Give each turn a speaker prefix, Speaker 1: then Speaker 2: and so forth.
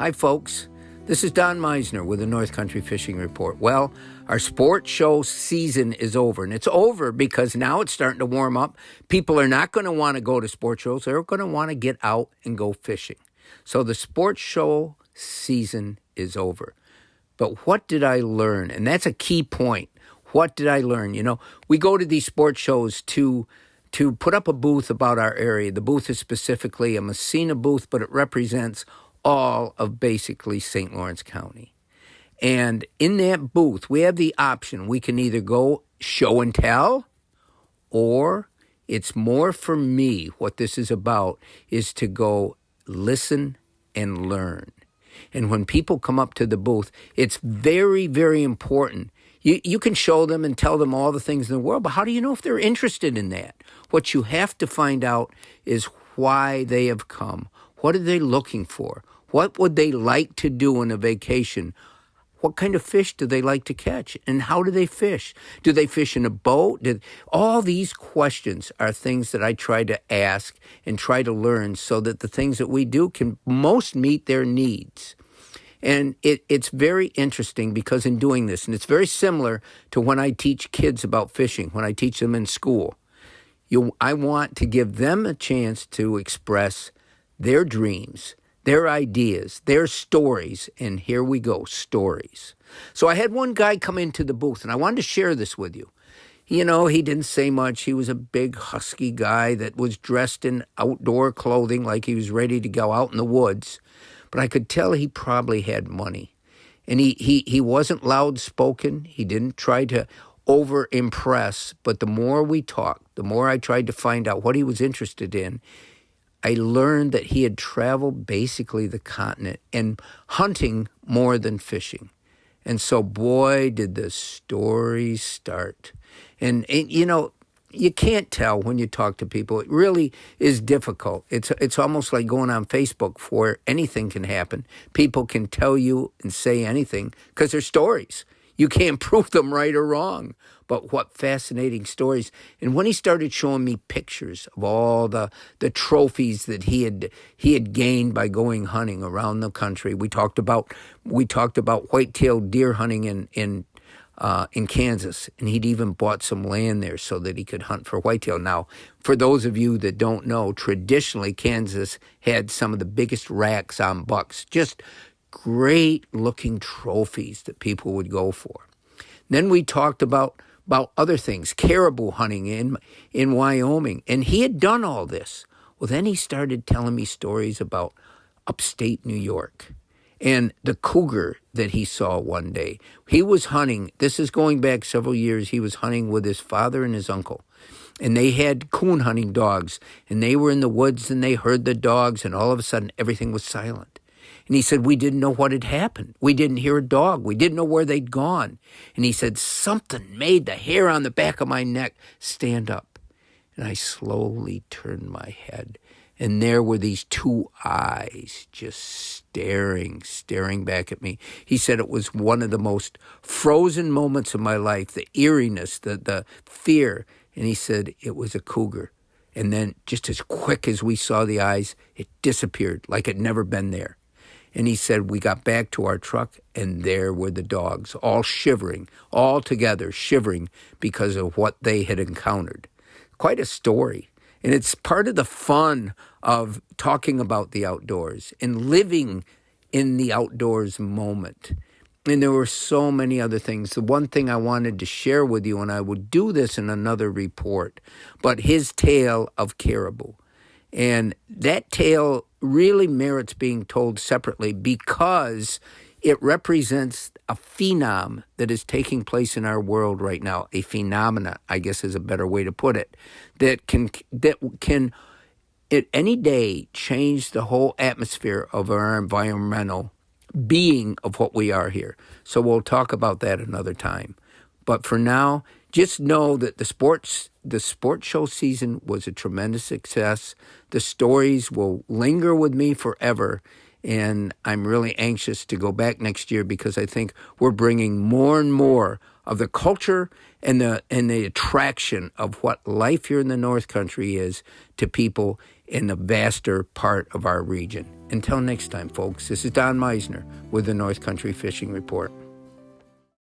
Speaker 1: Hi, folks. This is Don Meisner with the North Country Fishing Report. Well, our sports show season is over, and it's over because now it's starting to warm up. People are not going to want to go to sports shows. They're going to want to get out and go fishing. So the sports show season is over. But what did I learn? And that's a key point. What did I learn? You know, we go to these sports shows to put up a booth about our area. The booth is specifically a Massena booth, but it represents all of basically St. Lawrence County. And in that booth, we have the option. We can either go show and tell, or it's more for me, what this is about, is to go listen and learn. And when people come up to the booth, it's very, very important. You can show them and tell them all the things in the world, but how do you know if they're interested in that? What you have to find out is why they have come. What are they looking for? What would they like to do on a vacation? What kind of fish do they like to catch? And how do they fish? Do they fish in a boat? All these questions are things that I try to ask and try to learn so that the things that we do can most meet their needs. And it's very interesting because in doing this, and it's very similar to when I teach kids about fishing, when I teach them in school, I want to give them a chance to express their dreams, their ideas, their stories, and here we go, stories. So I had one guy come into the booth, and I wanted to share this with you. You know, he didn't say much. He was a big, husky guy that was dressed in outdoor clothing like he was ready to go out in the woods. But I could tell he probably had money. And he wasn't loud-spoken. He didn't try to over-impress. But the more we talked, the more I tried to find out what he was interested in, I learned that he had traveled basically the continent and hunting more than fishing. And so, boy, did the stories start. And you know, you can't tell when you talk to people. It really is difficult. It's almost like going on Facebook where anything can happen. People can tell you and say anything because they're stories. You can't prove them right or wrong. But what fascinating stories. And when he started showing me pictures of all the trophies that he had gained by going hunting around the country, we talked about white-tailed deer hunting in Kansas, and he'd even bought some land there so that he could hunt for whitetail. Now, for those of you that don't know, traditionally Kansas had some of the biggest racks on bucks, just great-looking trophies that people would go for. Then we talked about other things, caribou hunting in Wyoming, and he had done all this. Well, then he started telling me stories about upstate New York and the cougar that he saw one day. He was hunting. This is going back several years. He was hunting with his father and his uncle. And they had coon hunting dogs. And they were in the woods and they heard the dogs. And all of a sudden, everything was silent. And he said, we didn't know what had happened. We didn't hear a dog. We didn't know where they'd gone. And he said, something made the hair on the back of my neck stand up. And I slowly turned my head. And there were these two eyes just staring back at me. He said it was one of the most frozen moments of my life, the eeriness, the fear. And he said it was a cougar. And then just as quick as we saw the eyes, it disappeared like it never been there. And he said we got back to our truck, and there were the dogs, all shivering, all together shivering because of what they had encountered. Quite a story. And it's part of the fun of talking about the outdoors and living in the outdoors moment. And there were so many other things. The one thing I wanted to share with you, and I would do this in another report, but his tale of caribou. And that tale really merits being told separately because it represents a phenom that is taking place in our world right now, a phenomena, I guess is a better way to put it, that can at any day change the whole atmosphere of our environmental being of what we are here. So we'll talk about that another time. But for now, just know that the sports show season was a tremendous success. The stories will linger with me forever, and I'm really anxious to go back next year because I think we're bringing more and more of the culture and the attraction of what life here in the North Country is to people. in the vaster part of our region. Until next time, folks, this is Don Meisner with the North Country Fishing Report.